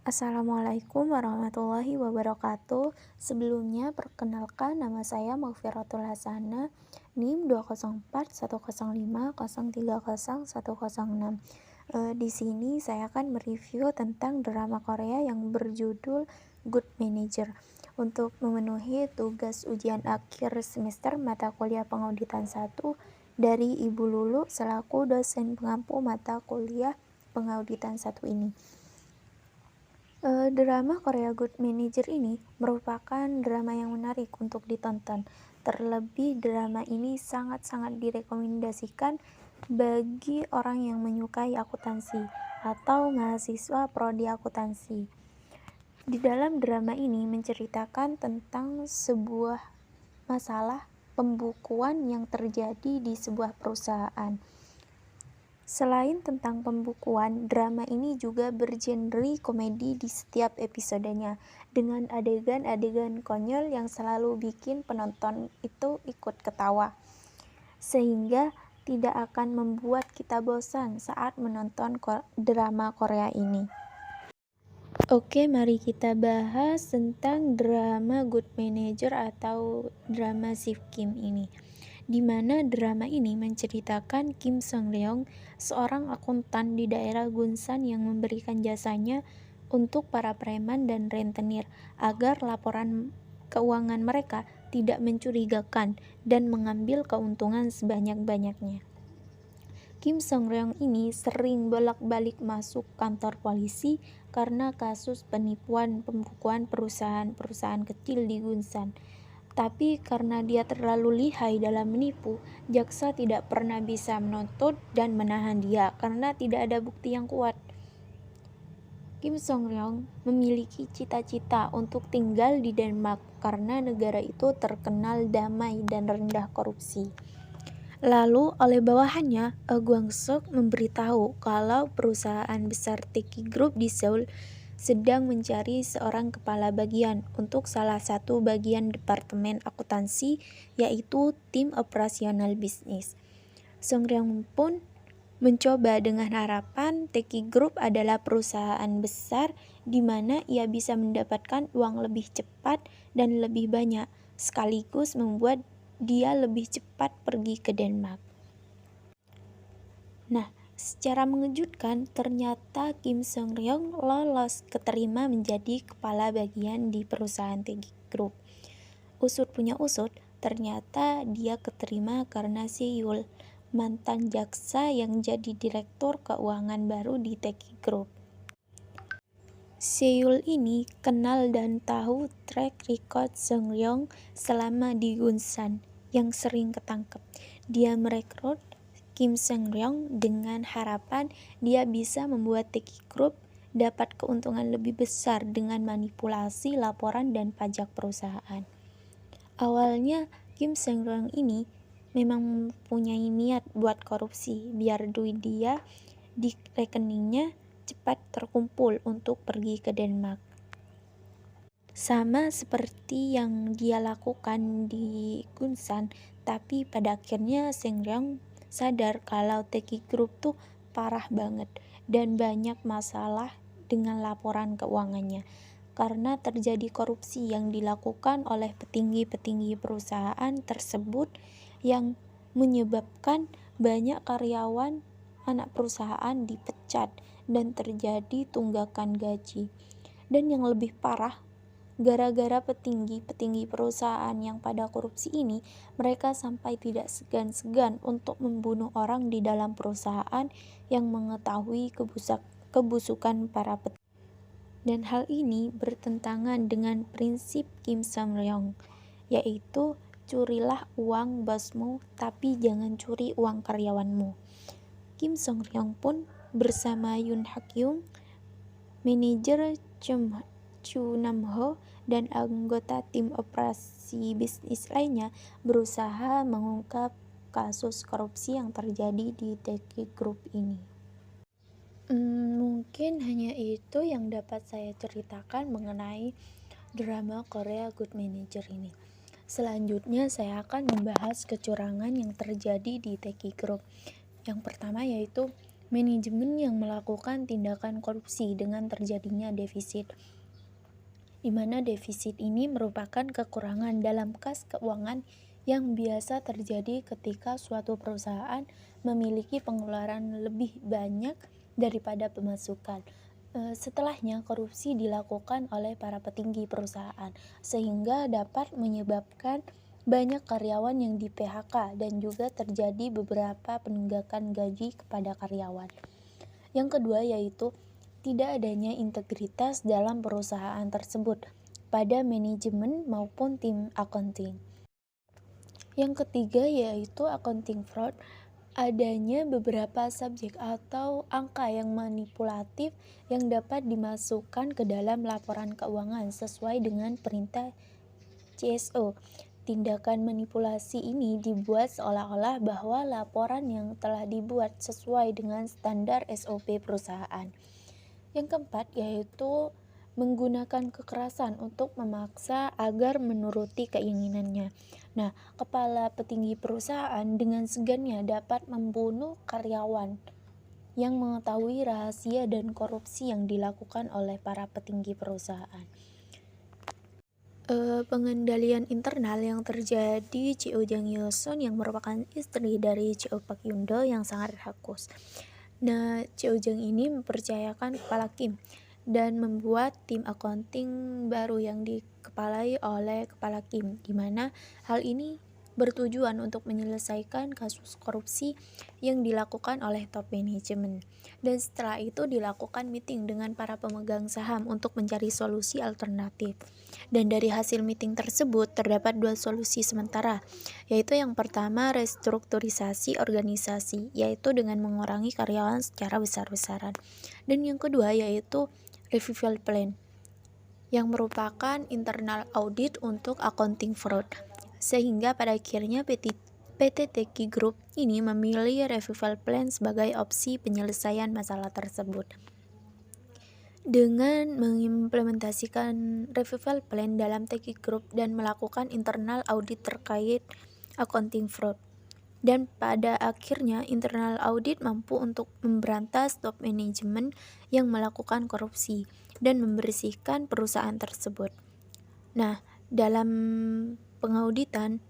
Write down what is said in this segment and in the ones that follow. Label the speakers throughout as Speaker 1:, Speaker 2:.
Speaker 1: Assalamualaikum warahmatullahi wabarakatuh. Sebelumnya, perkenalkan nama saya Maghfiratul Hasanah, NIM 2041050300106. Di sini saya akan mereview tentang drama Korea yang berjudul Good Manager. Untuk memenuhi tugas ujian akhir semester mata kuliah pengauditan 1 dari Ibu Lulu selaku dosen pengampu mata kuliah pengauditan 1 ini. Drama Korea Good Manager ini merupakan drama yang menarik untuk ditonton. Terlebih drama ini sangat-sangat direkomendasikan bagi orang yang menyukai akuntansi atau mahasiswa prodi akuntansi. Di dalam drama ini menceritakan tentang sebuah masalah pembukuan yang terjadi di sebuah perusahaan. Selain tentang pembukuan, drama ini juga bergenre komedi di setiap episodenya, dengan adegan-adegan konyol yang selalu bikin penonton itu ikut ketawa, sehingga tidak akan membuat kita bosan saat menonton drama Korea ini. Oke, mari kita bahas tentang drama Good Manager atau drama Sif Kim ini, di mana drama ini menceritakan Kim Sung Ryong, seorang akuntan di daerah Gunsan yang memberikan jasanya untuk para preman dan rentenir agar laporan keuangan mereka tidak mencurigakan dan mengambil keuntungan sebanyak-banyaknya. Kim Sung Ryong ini sering bolak-balik masuk kantor polisi karena kasus penipuan pembukuan perusahaan-perusahaan kecil di Gunsan. Tapi karena dia terlalu lihai dalam menipu, jaksa tidak pernah bisa menuntut dan menahan dia karena tidak ada bukti yang kuat. Kim Sung Ryong memiliki cita-cita untuk tinggal di Denmark karena negara itu terkenal damai dan rendah korupsi. Lalu oleh bawahannya, Guang Sok memberitahu kalau perusahaan besar Teki Group di Seoul sedang mencari seorang kepala bagian untuk salah satu bagian departemen akuntansi, yaitu tim operasional bisnis. Sung Ryong pun mencoba dengan harapan Teki Group adalah perusahaan besar di mana ia bisa mendapatkan uang lebih cepat dan lebih banyak, sekaligus membuat dia lebih cepat pergi ke Denmark. Nah, secara mengejutkan, ternyata Kim Sung Ryong lolos keterima menjadi kepala bagian di perusahaan Teki Group. Usut punya usut, ternyata dia keterima karena Seul, mantan jaksa yang jadi direktur keuangan baru di Teki Group. Seul ini kenal dan tahu track record Sung Ryong selama di Gunsan yang sering ketangkep. Dia merekrut Kim Sung Ryong dengan harapan dia bisa membuat Teki Group dapat keuntungan lebih besar dengan manipulasi laporan dan pajak perusahaan. Awalnya Kim Sung Ryong ini memang mempunyai niat buat korupsi biar duit dia di rekeningnya cepat terkumpul untuk pergi ke Denmark. Sama seperti yang dia lakukan di Gunsan, tapi pada akhirnya Sung Ryong sadar kalau Teki Group tuh parah banget dan banyak masalah dengan laporan keuangannya karena terjadi korupsi yang dilakukan oleh petinggi-petinggi perusahaan tersebut yang menyebabkan banyak karyawan anak perusahaan dipecat dan terjadi tunggakan gaji. Dan yang lebih parah, gara-gara petinggi-petinggi perusahaan yang pada korupsi ini, mereka sampai tidak segan-segan untuk membunuh orang di dalam perusahaan yang mengetahui kebusukan para petinggi. Dan hal ini bertentangan dengan prinsip Kim Sung Ryong, yaitu curilah uang bosmu tapi jangan curi uang karyawanmu. Kim Sung Ryong pun bersama Yoon Hak Young, manajer Chu Nam Ho, dan anggota tim operasi bisnis lainnya berusaha mengungkap kasus korupsi yang terjadi di Teki Group ini. Mungkin hanya itu yang dapat saya ceritakan mengenai drama Korea Good Manager ini. Selanjutnya saya akan membahas kecurangan yang terjadi di Teki Group. Yang pertama yaitu manajemen yang melakukan tindakan korupsi dengan terjadinya defisit, di mana defisit ini merupakan kekurangan dalam kas keuangan yang biasa terjadi ketika suatu perusahaan memiliki pengeluaran lebih banyak daripada pemasukan. Setelahnya, korupsi dilakukan oleh para petinggi perusahaan, sehingga dapat menyebabkan banyak karyawan yang di PHK dan juga terjadi beberapa penunggakan gaji kepada karyawan. Yang kedua yaitu tidak adanya integritas dalam perusahaan tersebut pada manajemen maupun tim accounting. Yang ketiga yaitu accounting fraud, adanya beberapa subjek atau angka yang manipulatif yang dapat dimasukkan ke dalam laporan keuangan sesuai dengan perintah CSO. Tindakan manipulasi ini dibuat seolah-olah bahwa laporan yang telah dibuat sesuai dengan standar SOP perusahaan. Yang keempat yaitu menggunakan kekerasan untuk memaksa agar menuruti keinginannya. Nah, kepala petinggi perusahaan dengan segannya dapat membunuh karyawan yang mengetahui rahasia dan korupsi yang dilakukan oleh para petinggi perusahaan. Pengendalian internal yang terjadi Cheo Jang Yeosun yang merupakan istri dari Cheo Pak Yundo yang sangat rakus. Nah, Cheo Jang ini mempercayakan kepala Kim dan membuat tim accounting baru yang dikepalai oleh kepala Kim, di mana hal ini bertujuan untuk menyelesaikan kasus korupsi yang dilakukan oleh top manajemen. Dan setelah itu dilakukan meeting dengan para pemegang saham untuk mencari solusi alternatif. Dan dari hasil meeting tersebut terdapat dua solusi sementara, yaitu yang pertama restrukturisasi organisasi, yaitu dengan mengurangi karyawan secara besar-besaran. Dan yang kedua yaitu revival plan, yang merupakan internal audit untuk accounting fraud. Sehingga pada akhirnya PT Teki Group ini memilih revival plan sebagai opsi penyelesaian masalah tersebut. Dengan mengimplementasikan revival plan dalam Teki Group dan melakukan internal audit terkait accounting fraud. Dan pada akhirnya internal audit mampu untuk memberantas top manajemen yang melakukan korupsi dan membersihkan perusahaan tersebut. Nah, dalam pengauditan,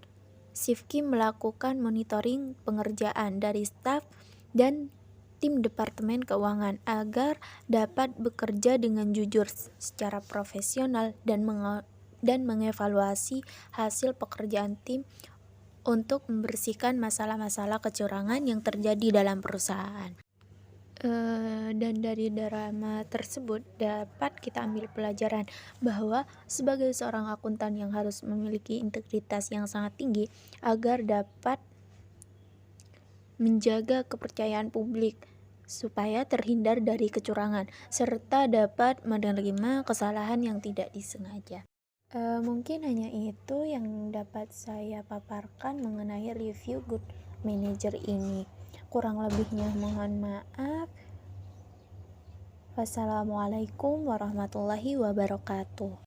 Speaker 1: Sifki melakukan monitoring pengerjaan dari staf dan tim departemen keuangan agar dapat bekerja dengan jujur secara profesional dan mengevaluasi hasil pekerjaan tim untuk membersihkan masalah-masalah kecurangan yang terjadi dalam perusahaan. Dan dari drama tersebut dapat kita ambil pelajaran bahwa sebagai seorang akuntan yang harus memiliki integritas yang sangat tinggi agar dapat menjaga kepercayaan publik supaya terhindar dari kecurangan serta dapat menerima kesalahan yang tidak disengaja. Mungkin hanya itu yang dapat saya paparkan mengenai review Good Manager ini. Kurang lebihnya mohon maaf. Wassalamualaikum warahmatullahi wabarakatuh.